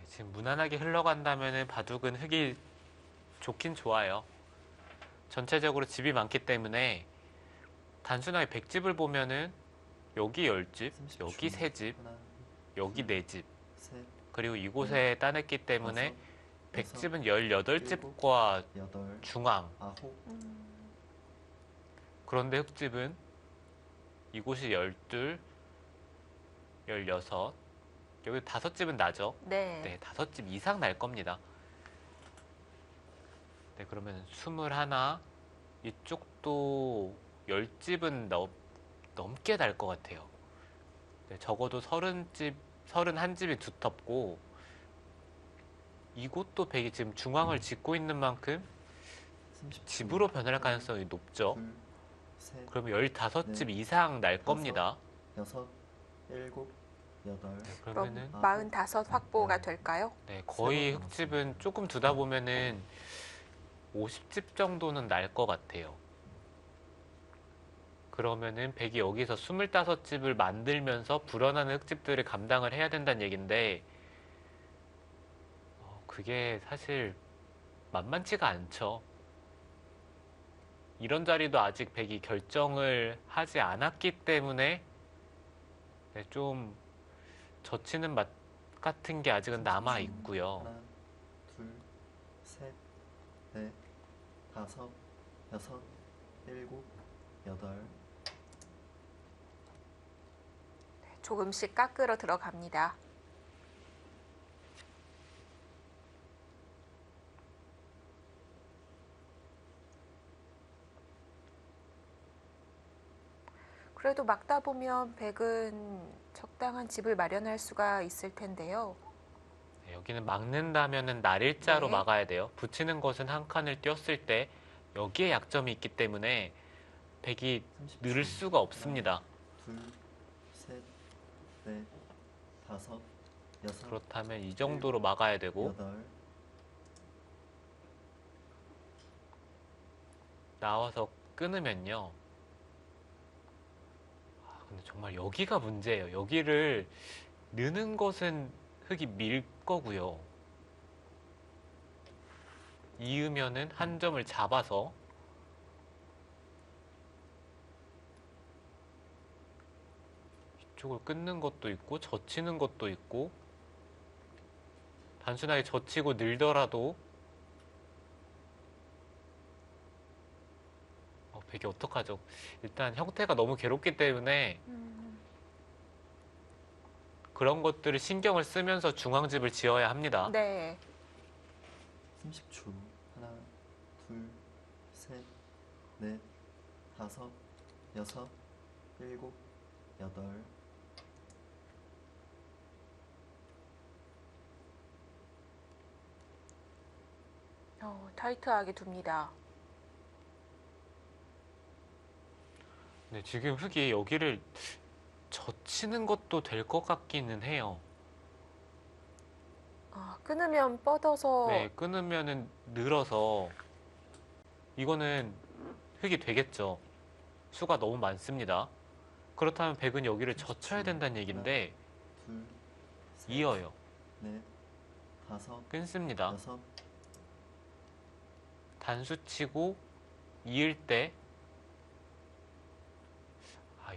지금 무난하게 흘러간다면 바둑은 흙이 좋긴 좋아요. 전체적으로 집이 많기 때문에 단순하게 백집을 보면은 여기 10집, 30초. 여기 3집, 하나, 여기 4집, 셋, 그리고 이곳에 따냈기 때문에 다섯, 백집은 여섯, 18집과 여덟, 중앙. 아홉. 그런데 흙집은 이곳이 12, 16, 여기 5집은 나죠. 네. 네, 5집 이상 날 겁니다. 네, 그러면 21, 이쪽도 10집은 넘게 날 것 같아요. 네, 적어도 30집, 31집이 두텁고, 이곳도 백이 지금 중앙을 짓고 있는 만큼 30초. 집으로 변할 가능성이 높죠. 둘, 셋, 그러면 15집 네, 이상 날 다섯, 겁니다. 여섯, 일곱, 여덟. 네, 그럼 그러면은 45 확보가 될까요? 네, 거의 세 번 흙집은 조금 두다 보면은 50집 정도는 날 것 같아요. 그러면은 백이 여기서 25집을 만들면서 불어나는 흙집들을 감당을 해야 된다는 얘긴데, 그게 사실 만만치가 않죠. 이런 자리도 아직 백이 결정을 하지 않았기 때문에 네, 좀 젖히는 맛 같은 게 아직은 남아 있고요. 하나, 둘, 셋, 넷, 다섯, 여섯, 일곱, 여덟. 조금씩 깎으러 들어갑니다. 그래도 막다 보면 백은 적당한 집을 마련할 수가 있을 텐데요. 네, 여기는 막는다면은 날일자로 네. 막아야 돼요. 붙이는 것은 한 칸을 띄었을 때 여기에 약점이 있기 때문에 백이 30초. 늘 수가 없습니다. 둘, 셋, 넷, 다섯, 여섯, 그렇다면 이 정도로 막아야 되고, 여덟. 나와서 끊으면요. 근데 정말 여기가 문제예요. 여기를 느는 것은 흙이 밀 거고요. 이으면은 한 점을 잡아서 이쪽을 끊는 것도 있고 젖히는 것도 있고 단순하게 젖히고 늘더라도 백이 어떡하죠? 일단 형태가 너무 괴롭기 때문에 그런 것들을 신경을 쓰면서 중앙집을 지어야 합니다. 네. 30초. 하나, 둘, 셋, 넷, 다섯, 여섯, 일곱, 여덟. 타이트하게 둡니다. 네, 지금 흙이 여기를 젖히는 것도 될 것 같기는 해요. 끊으면 뻗어서 네, 끊으면은 늘어서 이거는 흙이 되겠죠. 수가 너무 많습니다. 그렇다면 백은 여기를 젖혀야 된다는 얘기인데 둘, 셋, 이어요. 넷, 다섯, 끊습니다. 여섯. 단수치고 이을 때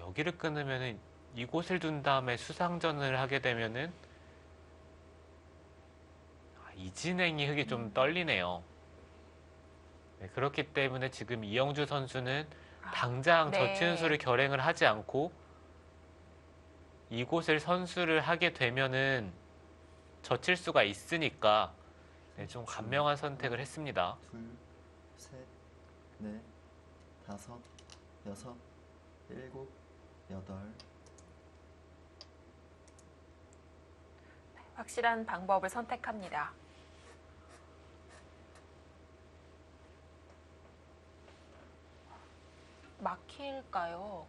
여기를 끊으면은 이곳을 둔 다음에 수상전을 하게 되면은 이 진행이 흙이 좀 떨리네요. 네, 그렇기 때문에 지금 이영주 선수는 당장 네. 젖히는 수를 결행을 하지 않고 이곳을 선수를 하게 되면은 젖힐 수가 있으니까 네, 좀 간명한 선택을 했습니다. 둘, 셋, 넷, 다섯, 여섯, 일곱, 여덟. 확실한 방법을 선택합니다. 막힐까요?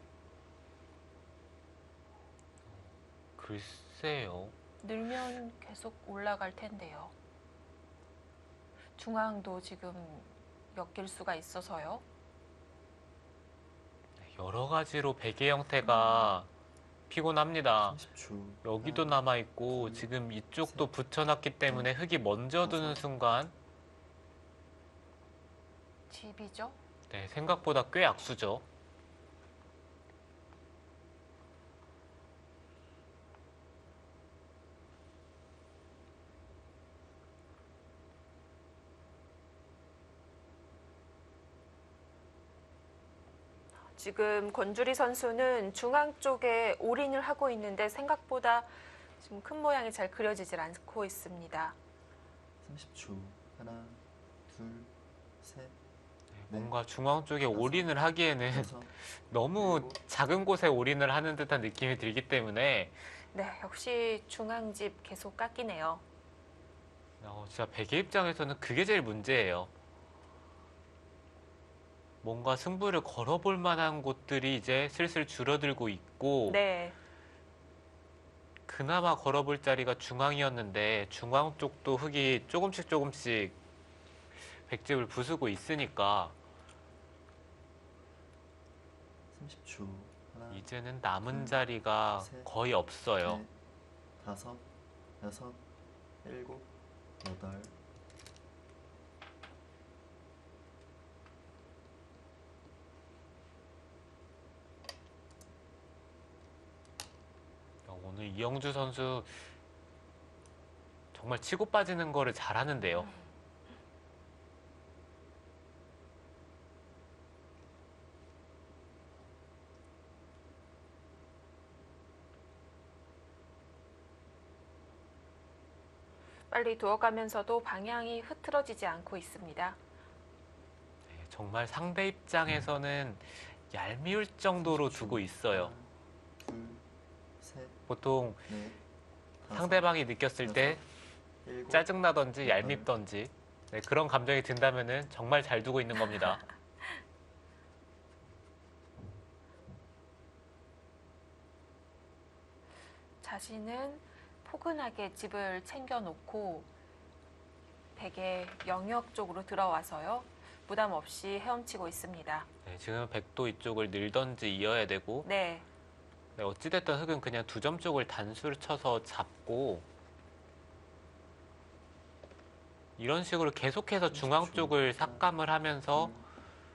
글쎄요. 늘면 계속 올라갈 텐데요. 중앙도 지금 엮일 수가 있어서요. 여러 가지로 베개 형태가 피곤합니다. 30초. 여기도 하나, 남아있고 지금 이쪽도 붙여놨기 때문에 흙이 먼저 드는 순간 집이죠? 네, 생각보다 꽤 악수죠. 지금 권주리 선수는 중앙 쪽에 올인을 하고 있는데 생각보다 지금 큰 모양이 잘 그려지질 않고 있습니다. 30초. 하나, 둘, 셋, 뭔가 중앙 쪽에 올인을 하기에는 여섯. 너무 일곱. 작은 곳에 올인을 하는 듯한 느낌이 들기 때문에 네, 역시 중앙집 계속 깎이네요. 진짜 베개 입장에서는 그게 제일 문제예요. 뭔가 승부를 걸어볼 만한 곳들이 이제 슬슬 줄어들고 있고 네, 그나마 걸어볼 자리가 중앙이었는데 중앙 쪽도 흙이 조금씩 백집을 부수고 있으니까 30초. 하나, 이제는 남은 자리가 셋, 거의 없어요. 넷, 다섯, 여섯, 일곱, 여덟. 오늘 이영주 선수 정말 치고 빠지는 거를 잘하는데요. 빨리 두어가면서도 방향이 흐트러지지 않고 있습니다. 네, 정말 상대 입장에서는 얄미울 정도로 30초. 두고 있어요. 하나, 둘, 셋, 보통 넷, 다섯, 상대방이 느꼈을 때 여섯, 일곱, 짜증나던지 여덟. 얄밉던지 네, 그런 감정이 든다면은 정말 잘 두고 있는 겁니다. 자신은 포근하게 집을 챙겨놓고 베개 영역 쪽으로 들어와서요. 부담 없이 헤엄치고 있습니다. 네, 지금 백도 이쪽을 늘던지 이어야 되고 네, 네, 어찌됐든 흑은 그냥 2점 쪽을 단수를 쳐서 잡고 이런 식으로 계속해서 중앙 쪽을 삭감을 하면서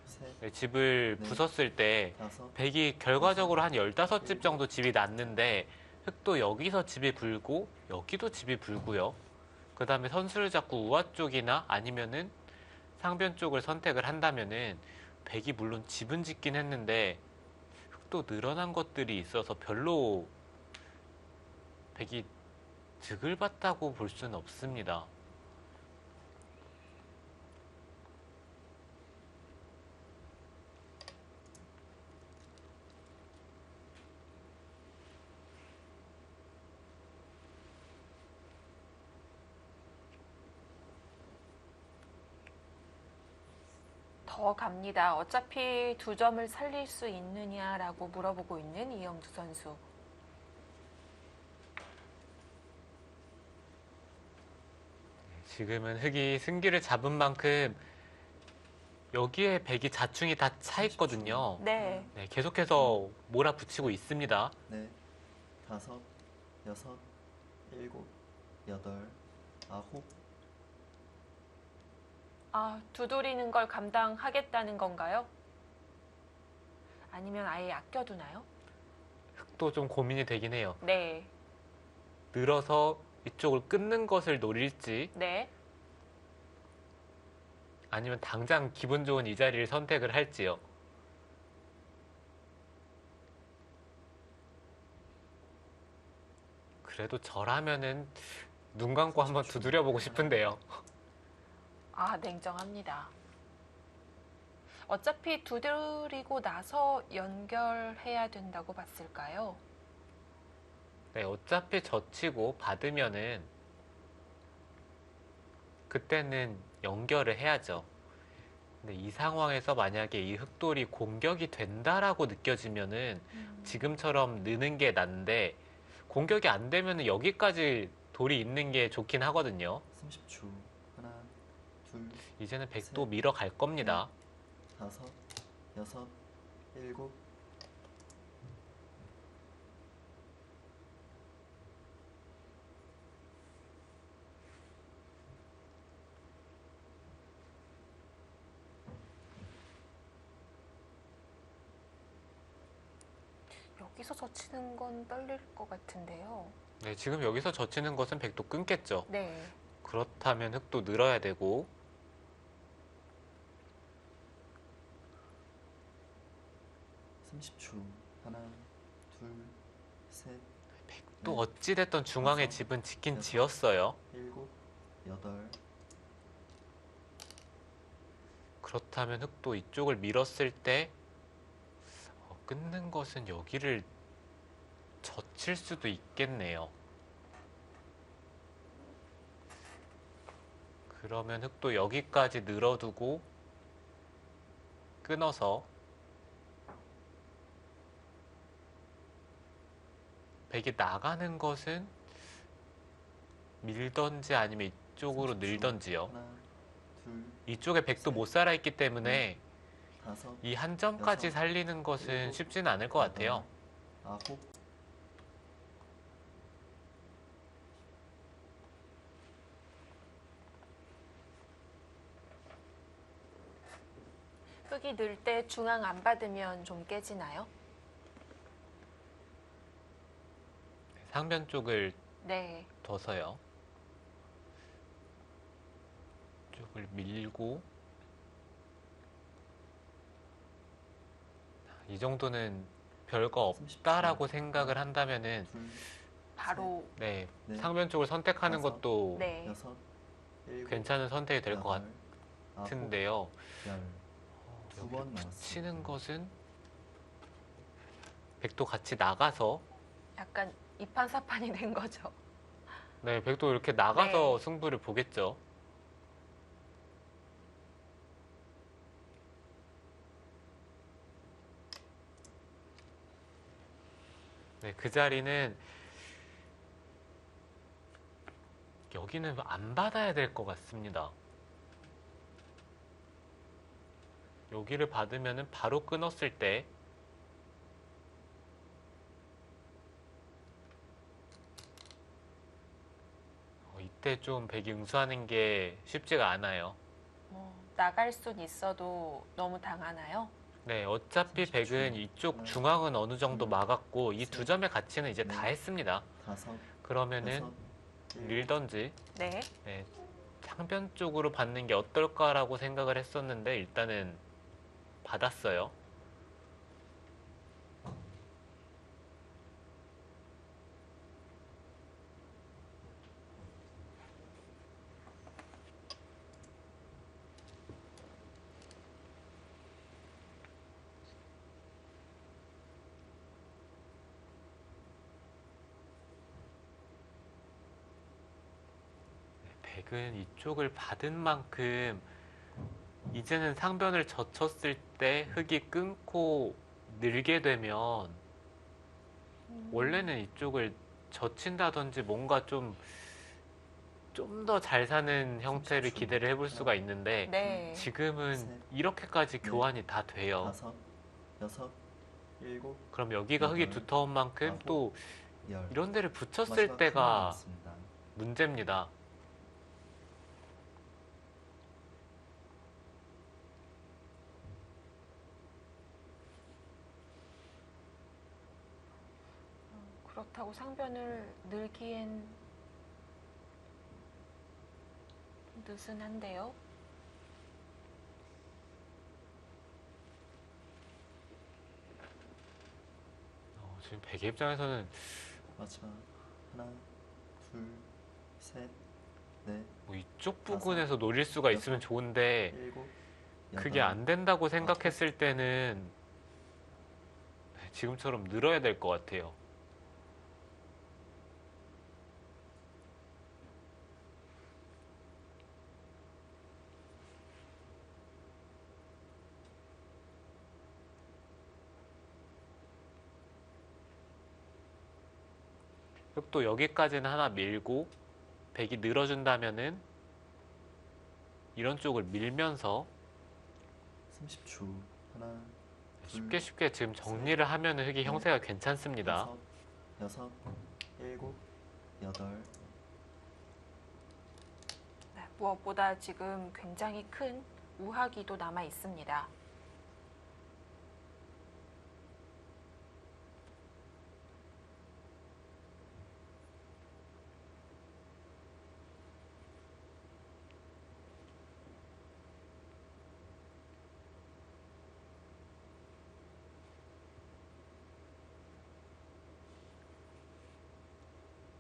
셋, 네, 집을 넷, 부쉈을 때 다섯, 백이 결과적으로 한 15집 정도 집이 났는데 흑도 여기서 집이 불고 여기도 집이 불고요. 그 다음에 선수를 잡고 우아 쪽이나 아니면은 상변 쪽을 선택을 한다면은 백이 물론 집은 짓긴 했는데 흑도 늘어난 것들이 있어서 별로 백이 득을 봤다고 볼 수는 없습니다. 더 갑니다. 어차피 2점을 살릴 수 있느냐라고 물어보고 있는 이영주 선수. 지금은 흑이 승기를 잡은 만큼 여기에 백이 자충이 다 차 있거든요. 네. 네, 계속해서 몰아붙이고 있습니다. 넷, 다섯, 여섯, 일곱, 여덟, 아홉, 아, 두드리는 걸 감당하겠다는 건가요? 아니면 아예 아껴두나요? 흑도 좀 고민이 되긴 해요. 네. 늘어서 이쪽을 끊는 것을 노릴지 네. 아니면 당장 기분 좋은 이 자리를 선택을 할지요. 그래도 저라면은 눈 감고 한번 두드려보고 싶은데요. 아, 냉정합니다. 어차피 두드리고 나서 연결해야 된다고 봤을까요? 네, 어차피 젖히고 받으면은 그때는 연결을 해야죠. 근데 이 상황에서 만약에 이 흑돌이 공격이 된다라고 느껴지면은 지금처럼 느는 게 난데 공격이 안 되면은 여기까지 돌이 있는 게 좋긴 하거든요. 30초. 하나, 둘, 이제는 백도 밀어 갈 겁니다. 다섯, 여섯, 일곱, 여기서 젖히는 건 떨릴 것 같은데요. 네, 지금 여기서 젖히는 것은 백도 끊겠죠. 네. 그렇다면 흑도 늘어야 되고 30초. 하나, 둘, 셋, 또 어찌됐던 중앙의 다섯, 집은 짓긴 여섯. 지었어요. 일곱, 여덟, 그렇다면 흑도 이쪽을 밀었을 때 끊는 것은 여기를 젖힐 수도 있겠네요. 그러면 흑도 여기까지 늘어두고 끊어서 백이 나가는 것은 밀던지 아니면 이쪽으로 30초. 늘던지요. 하나, 둘, 이쪽에 백도 못 살아있기 때문에 다섯, 이 한 점까지 여섯, 살리는 것은 일곱, 쉽진 않을 것 같아요. 아홉, 흙이 늘 때 중앙 안 받으면 좀 깨지나요? 상변 쪽을 네. 둬서요. 쪽을 밀고 이 정도는 별거 없다라고 생각을 한다면은 둘, 바로 네, 넷, 상변 쪽을 선택하는 다섯, 것도 네. 여섯, 일곱, 괜찮은 선택이 될 것 여덟, 아홉, 같은데요. 열. 두 번 여기 남았습니다. 치는 것은 백도 같이 나가서 약간 이판사판이 된 거죠. 네, 백도 이렇게 나가서 네. 승부를 보겠죠. 네, 그 자리는 여기는 안 받아야 될 것 같습니다. 여기를 받으면은 바로 끊었을 때 때 좀 백이 응수하는 게 쉽지가 않아요. 나갈 순 있어도 너무 당하나요? 네, 어차피 30초. 백은 이쪽 하나, 중앙은 어느 정도 둘, 막았고 이 두 셋, 점의 가치는 이제 다 넷, 했습니다. 다섯, 그러면은 여섯, 일곱, 밀던지 네. 네, 상변 쪽으로 받는 게 어떨까라고 생각을 했었는데 일단은 받았어요. 백은 이쪽을 받은 만큼 이제는 상변을 젖혔을 때 흙이 끊고 늘게 되면 원래는 이쪽을 젖힌다든지 뭔가 좀 더 잘 사는 형태를 30초. 기대를 해볼 수가 있는데 네. 지금은 셋, 이렇게까지 넷, 교환이 다 돼요. 다섯, 여섯, 일곱, 그럼 여기가 흙이 여덟, 두터운 만큼 아홉, 또 열. 이런 데를 붙였을 마지막 하나 때가 남았습니다. 문제입니다. 그렇다고 상변을 늘기엔 느슨한데요. 지금 백의 입장에서는 마지막 하나, 둘, 셋, 넷, 뭐 이쪽 부근에서 노릴 수가 있으면 여섯, 좋은데 일곱, 그게 여덟, 안 된다고 생각했을 때는 지금처럼 늘어야 될 것 같아요. 또 여기까지는 하나 밀고 백이 늘어준다면은 이런 쪽을 밀면서 30초. 하나, 쉽게 쉽게 지금 정리를 하면은 흙이 형태가 괜찮습니다. 다섯, 여섯, 일곱, 여덟. 네, 무엇보다 지금 굉장히 큰 우하기도 남아 있습니다.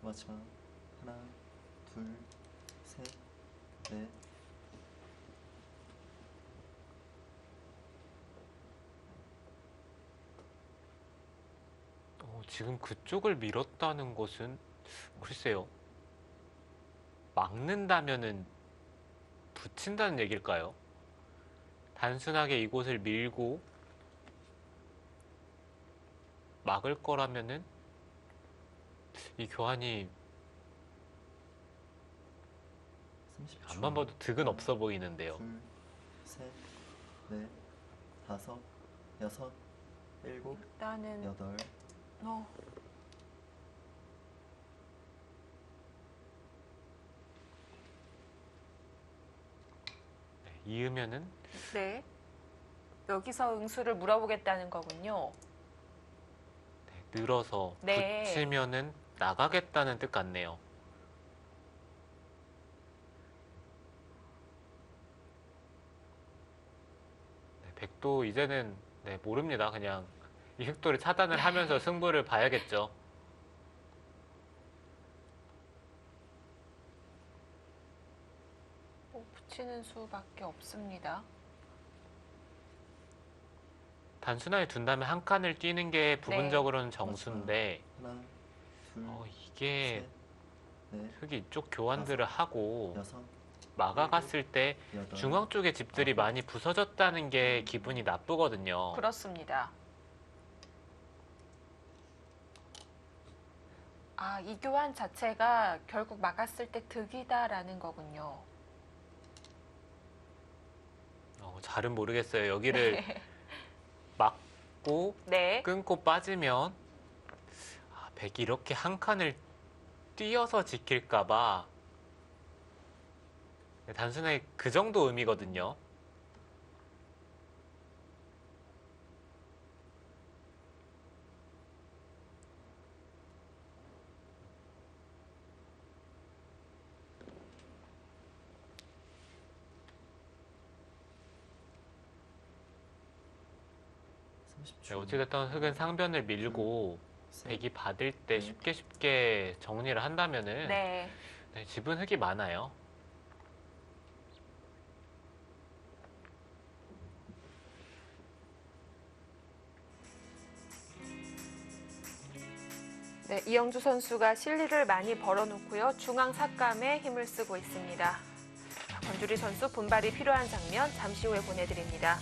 마지막 하나, 둘, 셋, 넷, 지금 그쪽을 밀었다는 것은 글쎄요. 막는다면은 붙인다는 얘기일까요? 단순하게 이곳을 밀고 막을 거라면은 이 교환이 30초. 안만 봐도 득은 없어 보이는데요. 둘, 셋, 넷, 다섯, 여섯, 일곱, 일단은 여덟. 이으면은 네. 여기서 응수를 물어보겠다는 거군요. 늘어서 네. 붙이면은 나가겠다는 뜻 같네요. 백도 이제는 모릅니다. 그냥 이 흑도를 차단을 하면서 승부를 봐야겠죠. 붙이는 수밖에 없습니다. 단순하게 둔다면 한 칸을 뛰는 게 부분적으로는 정수인데 하나, 둘, 이게 셋, 넷, 흙이 이쪽 교환들을 하고 여섯, 막아갔을 때 여덟. 중앙 쪽의 집들이 많이 부서졌다는 게 기분이 나쁘거든요. 그렇습니다. 아, 이 교환 자체가 결국 막았을 때 득이다라는 거군요. 잘은 모르겠어요. 여기를 막고 네. 끊고 빠지면 백이 이렇게 한 칸을 뛰어서 지킬까봐 단순하게 그 정도 의미거든요. 네, 30초. 어찌됐든 흑은 상변을 밀고 백이 받을 때 쉽게 정리를 한다면은 네. 네, 집은 흑이 많아요. 네, 이영주 선수가 실리를 많이 벌어놓고요. 중앙 삭감에 힘을 쓰고 있습니다. 권주리 선수 분발이 필요한 장면 잠시 후에 보내드립니다.